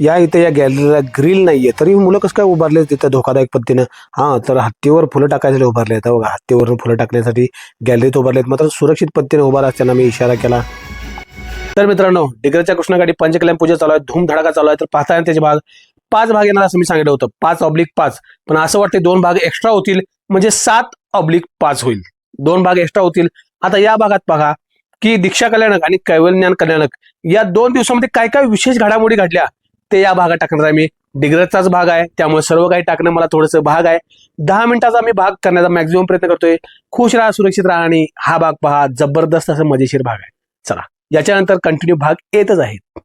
या इथे या गॅलरीला ग्रिल नाहीये तरी मुलं कसं काय उभारले तिथं धोकादायक पद्धतीनं. हा तर हत्तीवर फुलं टाकायसाठी उभारले आहेत बघा, हत्तीवरून फुलं टाकण्यासाठी गॅलरीत उभारलेत, मात्र सुरक्षित पद्धतीने उभा असताना मी इशारा केला. तर मित्रांनो, डिग्रजच्या कृष्णागाडी पंचकल्याण पूजा चालू आहे, धूमधडाका चालू आहे. तर पाहताय त्याचे भाग 5 भाग येणार असं मी सांगितलं होतं, 5/5. पण असं वाटतं 2 भाग एक्स्ट्रा होतील, म्हणजे 7/5 होईल, 2 भाग एक्स्ट्रा होतील. आता या भागात बघा की दीक्षा कल्याणक आणि कैवल्यज्ञान कल्याणक या 2 दिवसामध्ये काय काय विशेष घडामोडी घडल्या ते या भागात टाकणार आहे मी. डिग्रजचाच भाग आहे त्यामुळे सर्व काही टाकणं मला थोडंसं भाग आहे. 10 मिनिटाचा मी भाग करण्याचा मॅक्झिमम प्रयत्न करतोय. खुश राहा, सुरक्षित राहा आणि हा भाग पहा, जबरदस्त असं मजेशीर भाग आहे. चला याच्यानंतर कंटिन्यू भाग येतच आहेत.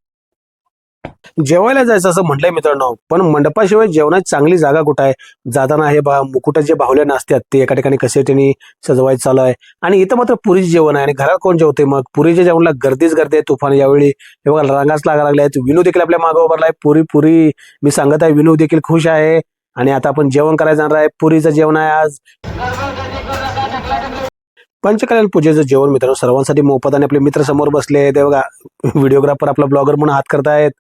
जेवायला जायचं असं म्हटलंय मित्रांनो, पण मंडपाशिवाय जेवणाची चांगली जागा कुठं आहे? जाताना हे मुकुट जे बाहुल्या नाचतात ते एका ठिकाणी कसे त्यांनी सजवायचं चालू आहे. आणि इथं मात्र पुरीचे जेवण आहे आणि घरात कोण जेवते मग? पुरीच्या जेवणाला गर्दीच गर्दी आहे तुफान यावेळी. हे बघा रांगाच लागा लागल्या आहेत. विनू देखील आपल्या मागे उभारलाय. पुरी पुरी मी सांगत आहे, विनू देखील खुश आहे. आणि आता आपण जेवण करायला जाणार आहे. पुरीचं जेवण आहे आज. पंचकल्याण पूजेचं जेवण मित्रांनो सर्वांसाठी मोफत आणि आपले मित्र समोर बसले आहेत. बघा व्हिडिओग्राफर आपला ब्लॉगर म्हणून हात करतायत.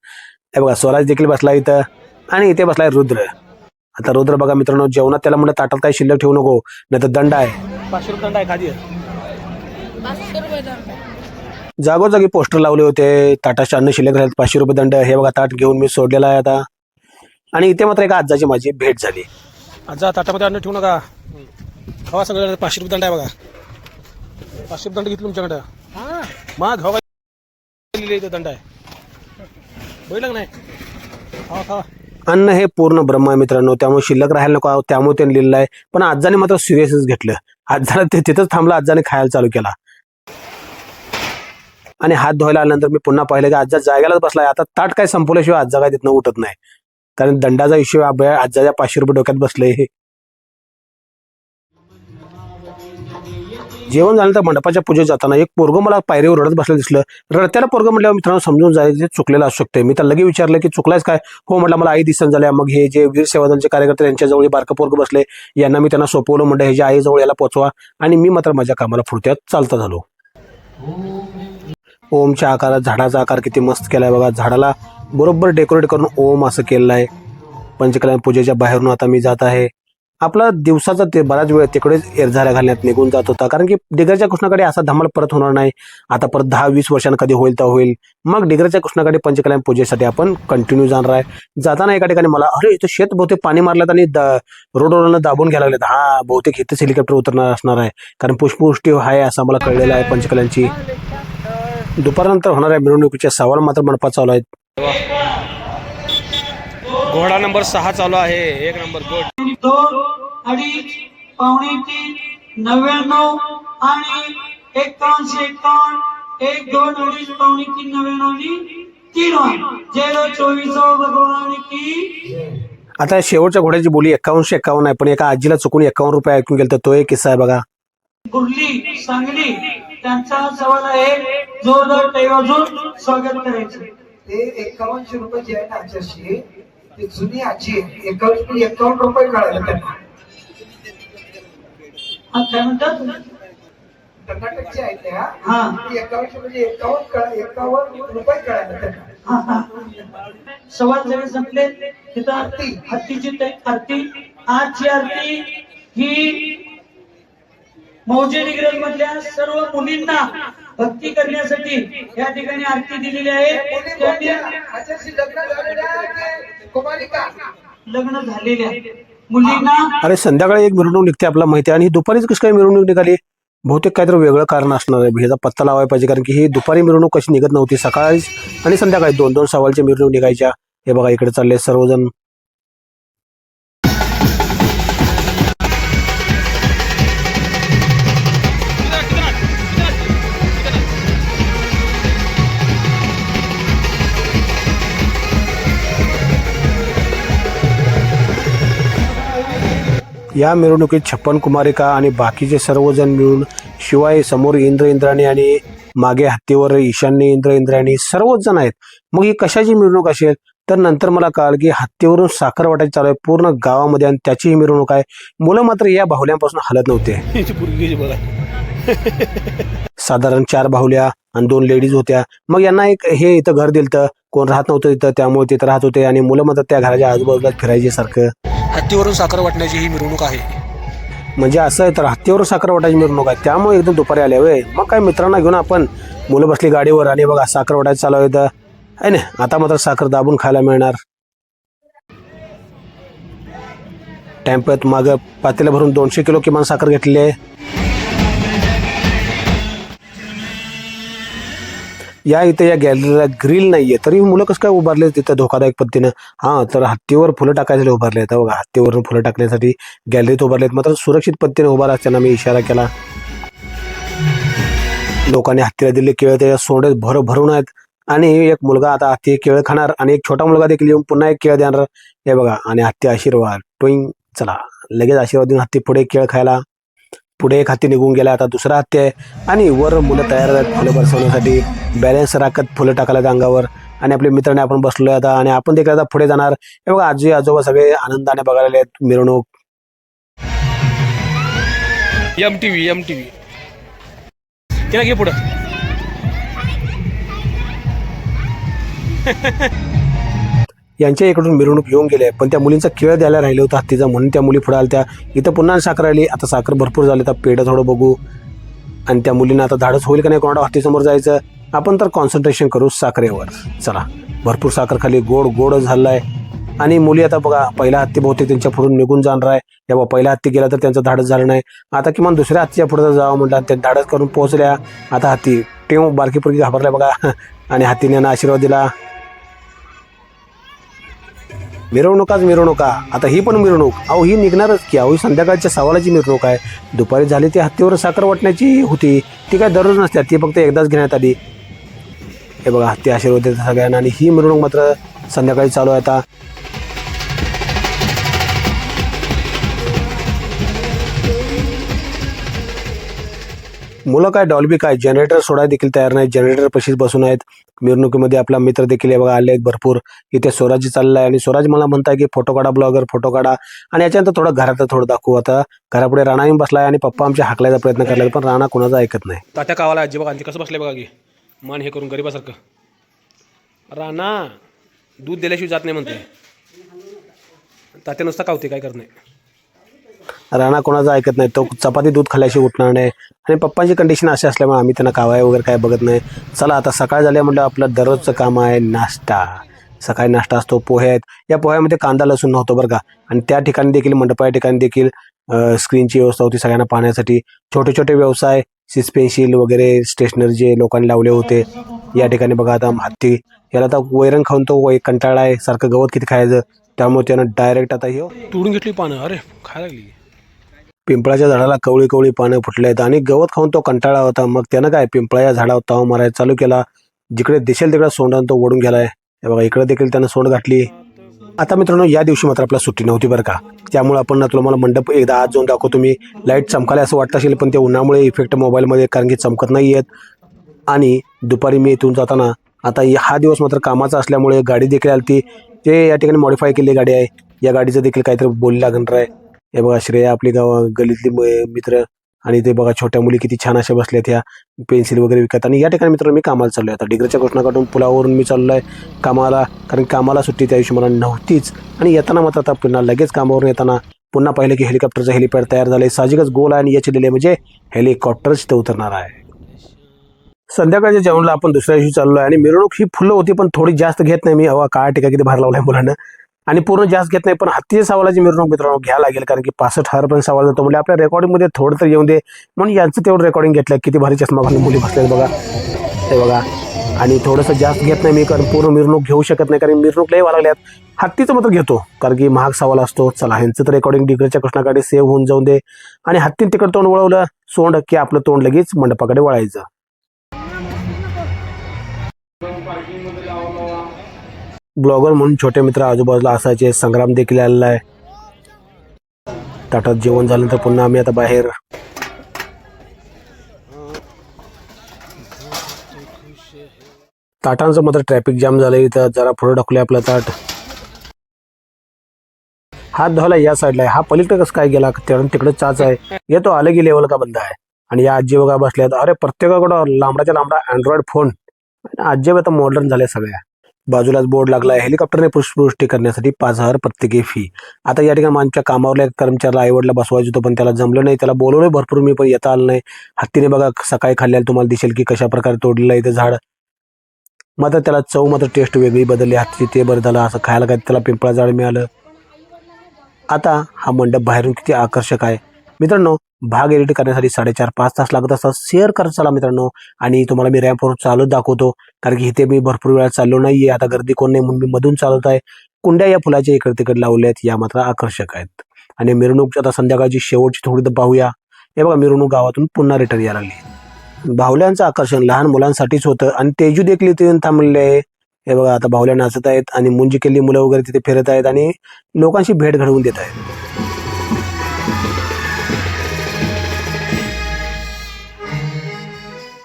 हे बघा स्वराज देखील बसला इथं आणि इथे बसलाय रुद्र. आता रुद्र बघा मित्रांनो, जेवणात त्याला म्हणलं ताटात काही शिल्लक ठेवू नको, नाही तर दंड आहे. 500 रुपये दंड आहे. खाली जागोजागी पोस्टर लावले होते, ताटाचे अन्न शिल्लक राहिले 500 रुपये दंड. हे बघा ताट घेऊन मी सोडलेला आहे आता. आणि इथे मात्र एका आजाची माझी भेट झाली. आजा ताटामध्ये अन्न ठेवू नका, खावा सगळं. 500 रुपये दंड आहे बघा. 500 दंड घेतलं तुमच्याकडं. मग खावा दंड आहे बघितलं नाही. खावा खावा. अन्न हे पूर्ण ब्रह्म आहे मित्रांनो, त्यामुळे शिल्लक राहायला नको, त्यामुळे त्यांनी लिहिलं आहे. पण आजाने मात्र सिरियसच घेतलं. आजाला ते तिथंच थांबला, आजाने खायला चालू केला. आणि हात धुवायला आल्यानंतर मी पुन्हा पाहिलं की आजा जागेलाच बसलाय. आता ताट काय संपल्याशिवाय आजा काय तिथनं उठत नाही, कारण दंडाचा इश्यू आजाच्या 500 रुपये डोक्यात बसले. जेवण झालं तर मंडपाच्या पूजेत जाताना एक पोरगं मला पायरीवर रडत बसलं दिसलं. रडत्याला पोरगं म्हटल्यावर मित्रांनो समजून जायचं चुकलेलं असू शकते. मी तर लगेच विचारलं की चुकलायच काय? हो म्हटलं, मला आई दिसन झाल्या. मग हे जे वीर सेवा दलचे कार्यकर्ते यांच्याजवळ बारकं पोरगं बसले, यांना मी त्यांना सोपवलं, म्हणलं ह्याच्या आईजवळ याला पोचवा. आणि मी मात्र माझ्या कामाला फुरत्यात चालता झालो. ओमच्या आकारात झाडाचा आकार किती मस्त केलाय बघा. झाडाला बरोबर डेकोरेट करून ओम असं केलेलं आहे. पंचकल्याण पूजेच्या बाहेरून आता मी जात आहे. आपला दिवसाचा ते बराच वेळ तिकडेच एरझाऱ्या घालण्यात निघून जात होता, कारण की डिग्रजच्या कृष्णाकडे असा धमाल परत होणार नाही. आता परत 10-20 वर्षांना कधी होईल तर होईल. मग डिग्रजच्या कृष्णाकडे पंचकल्याण पूजेसाठी आपण कंटिन्यू जाणार आहे. जाताना एका ठिकाणी मला अरे इथं शेत बहुतेक पाणी मारल्यात आणि रोडवरनं दाबून घ्यायला लागलेत. हा बहुतेक इथंच हेलिकॉप्टर उतरणार असणार आहे, कारण पुष्पवृष्टी आहे असं मला कळलेलं आहे पंचकल्याणची. दुपारनंतर होणाऱ्या मिरवणुकीच्या सवाल मात्र मंडपात चालू आहेत. घोडा नंबर 6 चालू आहे. 1 नंबर गोड. 2, 2.5, पावणे 3, 99 आणि 51, 1, 2, 2.5, पावणे 3, 99 आणि 3 024 भगवान की. आता शेवटच्या घोड्याची बोली 51 आहे, पण एका आजीला चुकून 51 रुपये ऐकून गेलं, तर तो एक किस्सा आहे बघा. गुरली सांगली त्यांचा सवाल आहे, जोरदार टाळी वाजवून स्वागत करायचं. ते 51 रुपये जे आहे ना आजची ती जुनी आजी आहे. 51 रुपये कळायला त्यांना. काय म्हणतात? कर्नाटकचे आहेत त्या. हा 51 म्हणजे 51 रुपये कळायला त्यांना. सवाल सगळे संपले. तिथं हत्तीची आरती. आजची आरती ही मौजे डिग्रज मधल्या सर्व मुलींना भक्ती करण्यासाठी या ठिकाणी आरती दिलेली आहे. लग्न झालेल्या मुलींना. अरे संध्याकाळी एक मिरवणूक निघते आपल्याला माहिती आहे, आणि दुपारीच कसं काय मिरवणूक निघाली? बहुतेक काहीतरी वेगळं कारण असणार आहे. ह्याचा पत्ता लावायला पाहिजे, कारण की ही दुपारी मिरवणूक कशी निघत नव्हती. सकाळी आणि संध्याकाळी 2-2 सवालच्या मिरवणूक निघायच्या. हे बघा इकडे चालले सर्वजण. या मिरवणुकीत 56 कुमारिका आणि बाकीचे सर्वजण मिळून, शिवाय समोर इंद्राणी आणि मागे हत्तीवर ईशान्य इंद्राणी सर्वच जण आहेत. मग ही कशाची मिरवणूक असेल? तर नंतर मला कळलं की हत्तीवरून साखर वाटायची चालू आहे पूर्ण गावामध्ये, आणि त्याची ही मिरवणूक आहे. मुलं मात्र या बाहुल्यांपासून हलत नव्हते. साधारण 4 बाहुल्या आणि 2 लेडीज होत्या. मग यांना एक हे इथं घर दिलं, कोण राहत नव्हतं तिथं, त्यामुळे तिथं राहत होते आणि मुलं मात्र त्या घराच्या आजूबाजूला फिरायचे सारखं. हत्तीवरून साखर वाटण्याची ही मिरवणूक आहे. म्हणजे असं आहे तर हत्तीवर साखर वाटायची मिरवणूक आहे, त्यामुळे एकदम दुपारी आले होय. मग काय मित्रांना घेऊन आपण मुलं बसली गाडीवर आणि बघा साखर वाटायचं चालू आहे. आहे ना, आता मात्र साखर दाबून खायला मिळणार. टॅम्पात मागं पातेलं भरून 200 किलो किमान साखर घेतली आहे. या इथे या गॅलरीला ग्रिल नाहीये तरी मुलं कसं काय उभारले तिथं धोकादायक पद्धतीनं. हा तर हत्तीवर फुलं टाकायसाठी उभारले आहेत बघा, हत्तीवरून फुलं टाकण्यासाठी गॅलरीत उभारलेत, मात्र सुरक्षित पद्धतीने उभा असताना मी इशारा केला. लोकांनी हत्तीला दिले केळं, त्याच्या सोंडे भरून आहेत आणि एक मुलगा आता हत्ती केळं खाणार आणि एक छोटा मुलगा देखील येऊन पुन्हा एक केळं देणार. हे बघा, आणि हत्ती आशीर्वाद टोईंग. चला लगेच आशीर्वाद देऊन हत्ती पुढे केळं खायला. पुढे एक हत्ती निघून गेला, आता दुसरा हत्ती आहे आणि वर मुलं तयार आहेत फुलं बरसवण्यासाठी. बॅलन्स राखत फुलं टाकायला अंगावर आणि आपले मित्रांनी आपण बसलोय आता आणि आपण देखील आता पुढे जाणार. हे बघा, आजी आजोबा सगळे आनंदाने बघायला आहेत मिरवणूक. MTV केला घे पुढं. यांच्या इकडून मिरवणूक येऊन गेले, पण त्या मुलींचा खेळ द्यायला राहिलं होतं हत्तीचा, म्हणून त्या मुली पुढे आल्या. इथं पुन्हा साखर आली, आता साखर भरपूर झाली, तर पेढं थोडं बघू. आणि त्या मुलींना आता धाडस होईल का नाही कोणाला हत्तीसमोर जायचं. आपण तर कॉन्सन्ट्रेशन करू साखरेवर. चला, भरपूर साखर खाली, गोड झालं आहे. आणि मुली आता बघा, पहिला हत्ती बहुतेक त्यांच्या पुढून निघून जाणार आहे. तेव्हा पहिला हत्ती गेला तर त्यांचं धाडस झालं नाही, आता किमान दुसऱ्या हत्तीच्या पुढे जावं म्हटलं, ते धाडस करून पोहोचल्या. आता हत्ती टेव बारकी पुरगी घाबरल्या बघा आणि हत्तीने आशीर्वाद दिला. मिरवणुका आता ही पण मिरवणूक, अहो ही निघणारच की. अहो ही संध्याकाळच्या सवालाची मिरवणूक आहे. दुपारी झाली ती हत्तीवर साखर वाटण्याची होती, ती काय दररोज नसते, ती फक्त एकदाच घेण्यात आली. हे बघा, हत्ती आशीर्वाद देतात सगळ्यांना आणि ही मिरवणूक मात्र संध्याकाळी चालू आहे. आता मुलं काय डॉल्बी काय जनरेटर सोडायला देखील तयार नाही, जनरेटर पशीच बसून आहेत. मिरवणुकीमध्ये आपला मित्र देखील हे बघा आले आहेत भरपूर. इथे स्वराज चालला आहे आणि स्वराज मला म्हणताय की फोटो काढा ब्लॉगर, फोटो काढा. आणि याच्यानंतर थोडं घरात थोडं दाखवू. आता घरापुढे राणा येऊन बसलाय आणि पप्पा आमच्या हाकलायचा प्रयत्न करतात, पण राणा कोणाचा ऐकत नाही. तात्या कावाला आजी बघा कसं बसले बघा की, मान हे करून गरीबासारखं. राणा दूध दिल्याशिवाय जात नाही म्हणते तात्या, नुसता कावते, काय करत नाही. राणा कोणाचं ऐकत नाही, तो चपाती दूध खाल्ल्याशी उठणार नाही. आणि पप्पांची कंडिशन अशी असल्यामुळे आम्ही त्यांना कावाय वगैरे काय बघत नाही. चला आता सकाळ झाल्या म्हटलं आपलं दररोजचं काम आहे नाश्ता. सकाळी नाश्ता असतो, पोहे आहेत. या पोह्यामध्ये कांदा लसूण नव्हतं बरं का. आणि त्या ठिकाणी देखील मंडपा ठिकाणी देखील स्क्रीनची व्यवस्था होती सगळ्यांना पाहण्यासाठी. छोटे छोटे व्यवसाय, सिस पेन्सिल वगैरे स्टेशनरी जे लोकांनी लावले होते. या ठिकाणी बघा आता हत्ती याला आता वैरण खाऊन तो कंटाळा आहे, सारखं गवत किती खायचं, त्यामुळे त्यानं डायरेक्ट आता हे तोडून घेतली पानं. अरे खायला लागली. पिंपळाच्या झाडाला कवळी पानं फुटले आहेत आणि गवत खाऊन तो कंटाळा होता. मग त्यानं काय पिंपळाच्या झाडावर ताव मारायला चालू केला. जिकडे दिसेल तिकडे सोंडानं तो ओढून गेलाय. हे बघा, इकडे देखील त्यानं सोंड घातली. आता मित्रांनो, या दिवशी मात्र आपला सुट्टी नव्हती बरं का, त्यामुळे आपण ना तुम्हाला मंडप एकदा आज जाऊन दाखवतो. मी लाईट चमकायला असं वाटत असेल, पण ते उन्हामुळे इफेक्ट मोबाईलमध्ये कारण की चमकत नाही आहेत. आणि दुपारी मी इथून जाताना आता हा दिवस मात्र कामाचा असल्यामुळे गाडी देखील आली ती, ते या ठिकाणी मॉडिफाय केलेली गाडी आहे. या गाडीचं देखील काहीतरी बोली लागणार आहे. हे बघा, श्रेया आपली गलीतली मित्र आणि ते बघा छोट्या मुली किती छान अशा बसल्यात ह्या पेन्सिल वगैरे विकत. आणि या ठिकाणी मित्रांनो मी कामाला चाललो आहे. आता डिग्रजच्या घोषणा काढून पुलावरून मी चाललो आहे कामाला, कारण कामाला सुट्टी त्या दिवशी मला नव्हतीच. आणि येताना मात्र आता पुन्हा लगेच कामावरून येताना पुन्हा पाहिलं की हेलिकॉप्टरचं हेलिपॅड तयार झालं आहे. साहजिकच गोल आहे आणि याचे दिले म्हणजे हेलिकॉप्टरच ते उतरणार आहे. संध्याकाळच्या जेवणाला आपण दुसऱ्या दिवशी चाललो आहे आणि मिरवणूक ही फुलं होती, पण थोडी जास्त घेत नाही मी. हवा काळा टिका किती भार लावलाय मुलांना आणि पूर्ण जास्त घेत नाही. पण हत्तीच्या सवालाची मिरवणूक मित्रांनो घ्यायला लागेल, कारण की 65,000 पर्यंत सवाल जातो म्हणजे आपल्या रेकॉर्डिंगमध्ये थोडं तर येऊन दे म्हणून यांचं तेवढं रेकॉर्डिंग घेतलं. किती भारी चष्मा घालून मुली बसल्यात बघा, ते बघा. आणि थोडंसं जास्त घेत नाही मी, कारण पूर्ण मिरवणूक घेऊ शकत नाही, कारण मिरवणूक लई व्हायला लागल्यात. हत्तीचं मात्र घेतो, कारण की महाग सवाल असतो. चला, ह्यांचं तर रेकॉर्डिंग डिग्रजच्या कृष्णाकडे सेव्ह होऊन जाऊन दे. आणि हत्तीने तिकडे तोंड वळवलं सोंड की आपलं तोंड लगेच मंडपाकडे वळायचं. ब्लॉगर म्हणून छोटे मित्र आजूबाजूला असायचे. संग्राम देखील आलेला आहे. ताटात जेवण झाल्यानंतर पुन्हा आम्ही आता बाहेर. ताटांचं मात्र ट्रॅफिक जाम झालं इथं. जरा पुढे ढकलूया आपला ताट. हात धुवायला या साईडला आहे, हा पलीकडे कसं काय गेला, तिकडे चाच आहे. येतो आलं की लेवल का बंद आहे. आणि या आजी बघा बसल्यात. अरे प्रत्येकाकडं लांबडाच्या लांबडा अँड्रॉइड फोन. आजी आता मॉडर्न झाल्या सगळ्या. बाजूलाच बोर्ड लागला आहे, हेलिकॉप्टरने पुष्पवृष्टी करण्यासाठी 5,000 प्रत्येकी फी. आता या ठिकाणी आमच्या कामावरल्या कर्मचाऱ्याला आईवडला बसवायचं होतं, पण त्याला जमलं नाही. त्याला बोलवलं भरपूर मी, पण येता आलं नाही. हत्तीने बघा सकाळी खाल्ल्याला तुम्हाला दिसेल की कशा प्रकारे तोडलेलं आहे इथं झाड. मात्र त्याला चव मात्र टेस्ट वेगळी बदलली हत्तीची, ते बरं झालं. असं खायला काय त्याला पिंपळा झाड मिळालं. आता हा मंडप बाहेरून किती आकर्षक आहे मित्रांनो. भाग एडिट करण्यासाठी 4.5-5 तास लागत असतात. शेअर करत चला मित्रांनो. आणि तुम्हाला मी रॅम्पवर चालत दाखवतो, कारण की इथे मी भरपूर वेळा चाललो नाहीये. आता गर्दी कोण नाही म्हणून मी मधून चालत आहे. कुंड्या या फुलाच्या इकडे तिकडे लावल्या आहेत, या मात्र आकर्षक आहेत. आणि मिरवणूक आता संध्याकाळची शेवटची थोडी तर पाहूया. हे बघा मिरवणूक गावातून पुन्हा रिटर्न यायला लागली. बाहुल्यांचं आकर्षण लहान मुलांसाठीच होतं आणि तेजू देखील इथे येऊन थांबलेले आहे. हे बघा आता बाहुल्या नाचत आहेत आणि मुंजी केलेली मुलं वगैरे तिथे फिरत आहेत आणि लोकांशी भेट घडवून देत आहेत.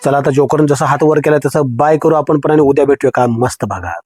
चला आता जोकरनं जसा हात वर केला तसं बाय करू आपण पण, आणि उद्या भेटूया का मस्त भागात.